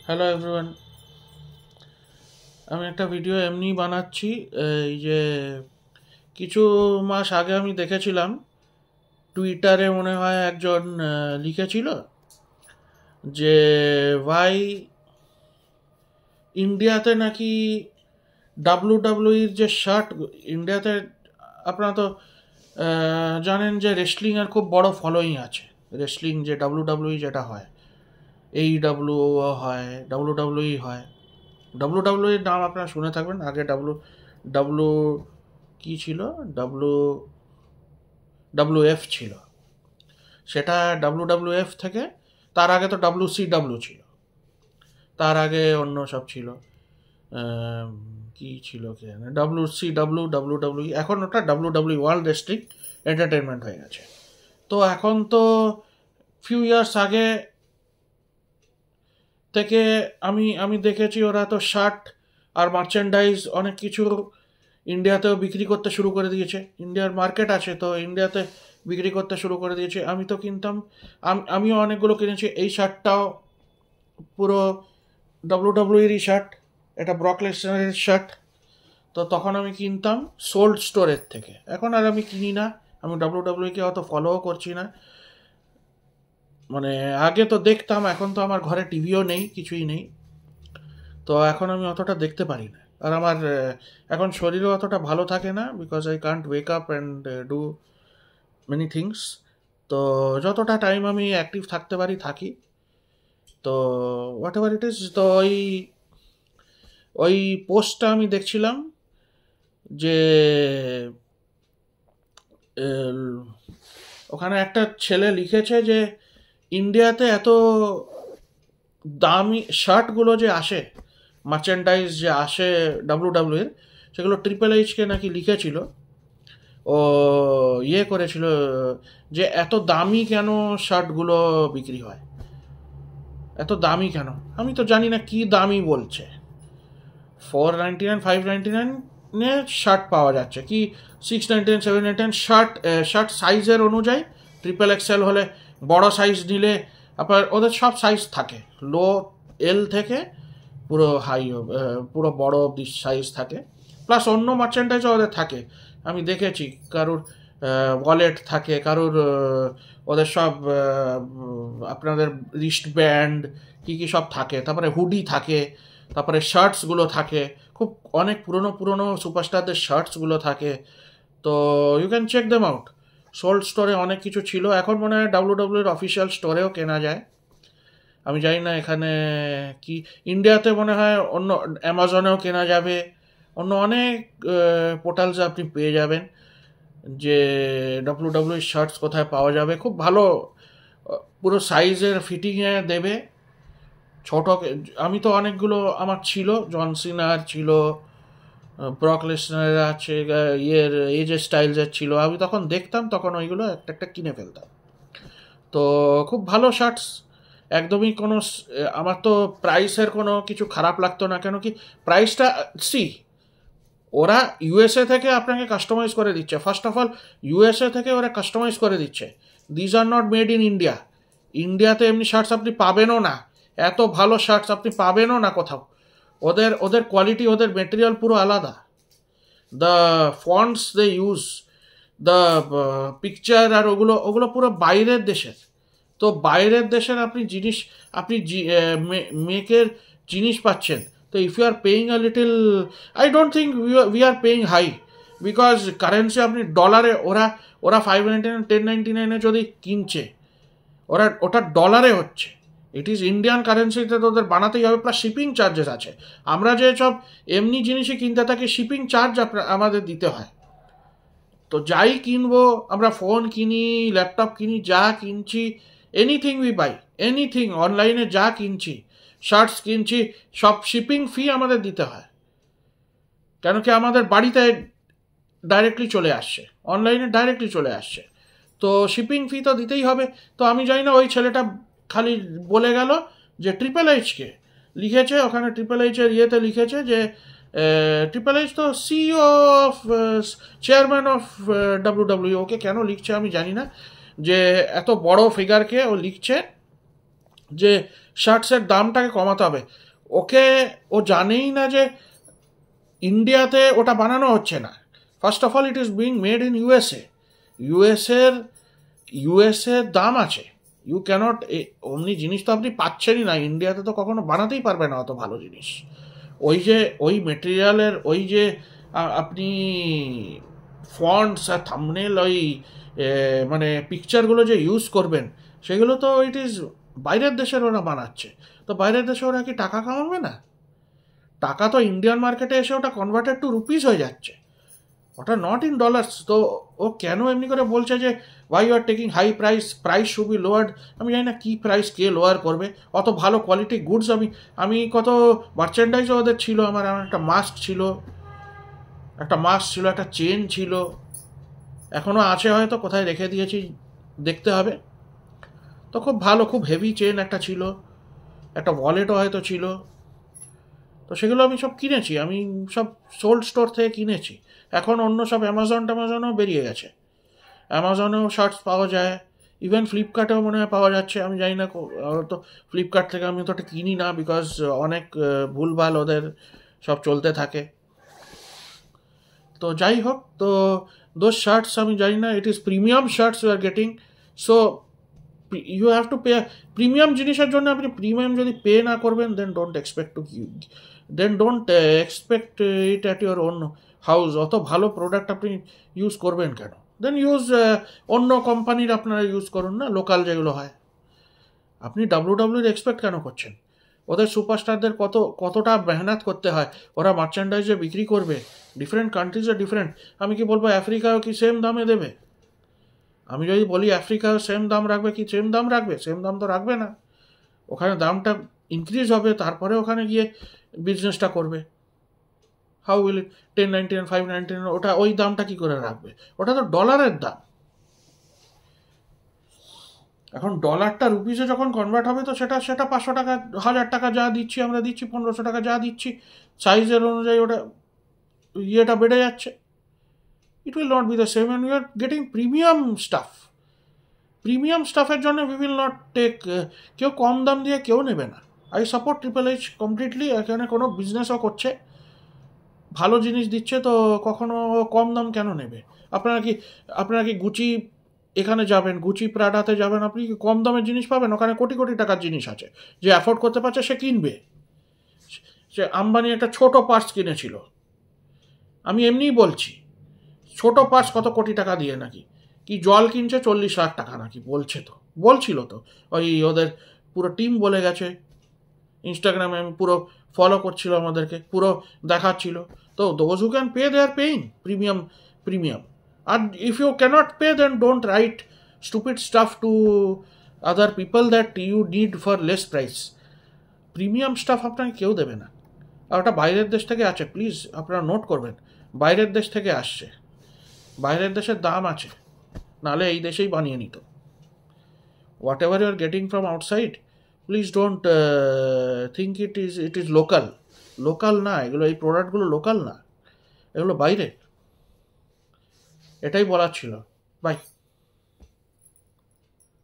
Hello everyone, আমি একটা video এমনি বানাচ্ছি। এই যে কিছু মাস আগে আমি দেখেছিলাম টুইটারে, মনে হয় একজন লিখেছিল যে ভাই ইন্ডিয়াতে নাকি ডাব্লিউডাব্লিউইর যে শার্ট, ইন্ডিয়াতে আপনারা তো জানেন যে রেসলিংয়ের খুব বড় ফলোয়িং আছে। রেসলিং যে ডাব্লিউডাব্লিউই যেটা হয়, AEW হয়, ডাব্লিউডাব্লিউই হয়। ডাব্লিউডাব্লিউইর নাম আপনারা শুনে থাকবেন, আগে ডাব্লিউ কি ছিল, ডাব্লিউএফ ছিল, সেটা ডাব্লিউডাব্লিউএফ থেকে তার আগে তো WCW ছিল, তার আগে অন্য সব ছিল। কি ছিল কে জানে, ডাব্লিউডাব্লিউ, এখন ওটা ডাব্লিউডাব্লিউ ওয়ার্ল্ড রেসলিং এন্টারটেনমেন্ট হয়ে গেছে। তো এখন তো ফিউ ইয়ার্স আগে থেকে আমি আমি দেখেছি ওরা তো শার্ট আর মার্চেন্ডাইজ অনেক কিছু ইন্ডিয়াতেও বিক্রি করতে শুরু করে দিয়েছে। ইন্ডিয়ার মার্কেট আছে, তো ইন্ডিয়াতে বিক্রি করতে শুরু করে দিয়েছে। আমি তো কিনতাম, আমিও অনেকগুলো কিনেছি। এই শার্টটাও পুরো ডাব্লিউডাব্লিউইরই শার্ট, এটা ব্রক লেসনারের শার্ট। তো তখন আমি কিনতাম সোল্ড স্টোরের থেকে, এখন আর আমি কিনি না। আমি ডাব্লিউডাব্লিউকে অত ফলোও করছি না। মানে আগে তো দেখতাম, এখন তো আমার ঘরে টিভিও নেই, কিছুই নেই, তো এখন আমি অতটা দেখতে পারি না। আর আমার এখন শরীরও অতটা ভালো থাকে না, because I can't wake up and do many things. তো যতটা টাইম আমি অ্যাক্টিভ থাকতে পারি থাকি। তো হোয়াট এভার ইট ইজ, তো ওই পোস্টটা আমি দেখছিলাম যে ওখানে একটা ছেলে লিখেছে যে ইন্ডিয়াতে এত দামি শার্টগুলো যে আসে, মার্চেন্ডাইজ যে আসে ডাব্লিউডাব্লিউএর, সেগুলো ট্রিপল এইচকে নাকি লিখেছিল, ও করেছিল যে এত দামি কেন শার্টগুলো বিক্রি হয়, এত দামি কেন। আমি তো জানি না কি দামি বলছে। 499 599 শার্ট পাওয়া যাচ্ছে, কি 699 799 শার্ট সাইজের অনুযায়ী। ট্রিপল এক্সেল হলে, বড় সাইজ নিলে আপনার ওদের সব সাইজ থাকে, লো এল থেকে পুরো হাই, পুরো বড় অব্দি সাইজ থাকে। প্লাস অন্য মার্চেন্ডাইজও ওদের থাকে, আমি দেখেছি কারুর ওয়ালেট থাকে, কারুর ওদের সব আপনাদের রিস্ট ব্যান্ড কী কী সব থাকে, তারপরে হুডি থাকে, তারপরে শার্টসগুলো থাকে, খুব অনেক পুরনো পুরনো সুপারস্টারদের শার্টসগুলো থাকে। তো you can check them out. Souled স্টোরে অনেক কিছু ছিল, এখন মনে হয় ডাব্লিউডাব্লিউর অফিসিয়াল স্টোরেও কেনা যায়। আমি জানি না এখানে কি, ইন্ডিয়াতে মনে হয় অন্য অ্যামাজনেও কেনা যাবে, অন্য অনেক পোর্টালসে আপনি পেয়ে যাবেন যে ডাব্লিউডাব্লিউ শার্টস কোথায় পাওয়া যাবে। খুব ভালো, পুরো সাইজের ফিটিংয়ে দেবে। ছোট, আমি তো অনেকগুলো আমার ছিল, জন সিনার ছিল, ব্রক লেসনারের আছে, এজে স্টাইলসের ছিল। আমি তখন দেখতাম, তখন ওইগুলো একটা একটা কিনে ফেলতাম। তো খুব ভালো শার্টস, একদমই কোনো, আমার তো প্রাইসের কোনো কিছু খারাপ লাগতো না। কেন কি, প্রাইসটা ওরা ইউএসএ থেকে আপনাকে কাস্টমাইজ করে দিচ্ছে। ফার্স্ট অফ অল ইউএসএ থেকে ওরা কাস্টমাইজ করে দিচ্ছে, these are not made in India. ইন্ডিয়াতে এমনি শার্টস আপনি পাবেনও না, এত ভালো শার্টস আপনি পাবেনও না কোথাও। ওদের কোয়ালিটি, ওদের মেটেরিয়াল পুরো আলাদা। The fonts they use, the picture, আর ওগুলো পুরো বাইরের দেশের। তো বাইরের দেশের আপনি জিনিস, আপনি মেকের জিনিস পাচ্ছেন। তো if you are paying a little, I don't think we are paying high, because currency আপনি ডলারে, ওরা 599 1099 যদি কিনছে, ওটা ডলারে হচ্ছে। ইট ইজ ইন্ডিয়ান কারেন্সিতে তো ওদের বানাতেই হবে, প্লাস শিপিং চার্জেস আছে। আমরা যে সব এমনি জিনিসই কিনতে থাকি, শিপিং চার্জ আমাদের দিতে হয়। তো যাই কিনবো, আমরা ফোন কিনি, ল্যাপটপ কিনি, যা কিনছি, এনিথিং উই বাই, এনিথিং অনলাইনে যা কিনছি, শার্টস কিনছি, সব শিপিং ফি আমাদের দিতে হয়। কেন কি, আমাদের বাড়িতে ডাইরেক্টলি চলে আসছে, অনলাইনে ডাইরেক্টলি চলে আসছে, তো শিপিং ফি তো দিতেই হবে। তো আমি জানি না, ওই ছেলেটা খালি বলে গেল যে ট্রিপল এইচকে লিখেছে, ওখানে ট্রিপল এইচের লিখেছে যে ট্রিপল এইচ তো CEO of, chairman of WW. ওকে কেন লিখছে আমি জানি না, যে এত বড় ফিগারকে ও লিখছে যে শার্টসের দামটাকে কমাতে হবে। ও জানেই না যে ইন্ডিয়াতে ওটা বানানো হচ্ছে না। First of all it is being made in USA. ইউএসএর দাম আছে। ইউ ক্যানট, অমনি জিনিস তো আপনি পাচ্ছেনই না, ইন্ডিয়াতে তো কখনো বানাতেই পারবে না অত ভালো জিনিস। ওই মেটেরিয়ালের আপনি ফন্টস আর থাম্বনেল মানে পিকচারগুলো যে ইউজ করবেন, সেগুলো তো ইট ইজ বাইরের দেশের ওরা বানাচ্ছে। তো বাইরের দেশে ওরা কি টাকা কামাবে না? টাকা তো ইন্ডিয়ান মার্কেটে এসে ওটা কনভার্টেড টু রুপিস হয়ে যাচ্ছে, ওটা নট ইন ডলার্স। তো ও কেন এমনি করে বলছে যে why you are taking high price should be lowered? আমি জানি না কী প্রাইস কে লোয়ার করবে। অত ভালো কোয়ালিটি গুডস আমি কত মার্চেন্ডাইজও ওদের ছিল। আমার একটা মাস্ক ছিল, একটা চেন ছিল, এখনও আছে, হয়তো কোথায় রেখে দিয়েছি, দেখতে হবে। তো খুব ভালো, খুব হেভি চেন একটা ছিল, একটা ওয়ালেটও হয়তো ছিল। তো সেগুলো আমি সব কিনেছি, আমি সব সোল্ড স্টোর থেকে কিনেছি। এখন অন্য সব অ্যামাজনও বেরিয়ে গেছে, অ্যামাজনেও শার্টস পাওয়া যায়, ইভেন ফ্লিপকার্টেও মনে হয় পাওয়া যাচ্ছে। আমি জানি না, তো ফ্লিপকার্ট থেকে আমি তো ওটা কিনি না, বিকজ অনেক ভুলভাল ওদের সব চলতে থাকে। তো যাই হোক, তো দোজ শার্টস আমি জানি না, it is premium shirts you are getting. So you have to pay. Premium জিনিসের জন্য আপনি প্রিমিয়াম যদি পে না করবেন, then don't expect it at your own house. অত ভালো প্রোডাক্ট আপনি ইউজ করবেন কেন? দেন ইউজ অন্য কোম্পানির আপনারা ইউজ করুন না, লোকাল যেগুলো হয়। আপনি ডাব্লিউডাব্লিউর এক্সপেক্ট কেন করছেন? ওদের সুপারস্টারদের কতটা মেহনত করতে হয়, ওরা মার্চেন্ডাইজে বিক্রি করবে। ডিফারেন্ট কান্ট্রিজে ডিফারেন্ট। আমি কি বলবো আফ্রিকাও কি সেম দামে দেবে? আমি যদি বলি আফ্রিকাও সেম দাম রাখবে, কি সেম দাম রাখবে? সেম দাম তো রাখবে না। ওখানে দামটা ইনক্রিজ হবে, তারপরে ওখানে গিয়ে বিজনেসটা করবে। হাউ উইল ইট? 10.99, 5.99, ওটা ওই দামটা কি করে রাখবে? ওটা তো ডলারের দাম। এখন ডলারটা রুপিসে যখন কনভার্ট হবে, তো সেটা 500 টাকা, 1000 টাকা যা দিচ্ছি আমরা, দিচ্ছি 1500 টাকা যা দিচ্ছি, সাইজের অনুযায়ী ওটা ইয়েটা বেড়ে যাচ্ছে। It will not be the same, and you are getting premium স্টাফের জন্য উই উইল নট টেক। কেউ কম দাম দিয়ে কেউ নেবে না। I support triple H completely. এখানে কোনো বিজনেসও করছে, ভালো জিনিস দিচ্ছে, তো কখনো কম দাম কেন নেবে? আপনারা কি গুচি এখানে যাবেন, গুচি প্রাডাতে যাবেন, আপনি কি কম দামের জিনিস পাবেন? ওখানে কোটি কোটি টাকার জিনিস আছে, যে অ্যাফোর্ড করতে পারছে সে কিনবে। সে আম্বানি একটা ছোট পার্স কিনেছিল, আমি এমনিই বলছি, ছোট পার্স কত কোটি টাকা দিয়ে নাকি, কি জল কিনছে 40 লাখ টাকা নাকি বলছিল তো। ওই ওদের পুরো টিম বলে গেছে, ইনস্টাগ্রামে আমি পুরো ফলো করছিল, আমাদেরকে পুরো দেখাচ্ছিল। তো those who can pay, they are paying premium. আর if you can't pay, then don't write stupid stuff to other people that you need for less price. Premium stuff আপনাকে কেউ দেবে না। আর ওটা বাইরের দেশ থেকে আছে, প্লিজ আপনারা নোট করবেন, বাইরের দেশ থেকে আসছে, বাইরের দেশের দাম আছে, নাহলে এই দেশেই বানিয়ে নিত। Whatever you are getting from outside, please don't think it is local না এগুলো, এই প্রোডাক্টগুলো লোকাল না, এগুলো বাইরে। এটাই বলার ছিল। বাই।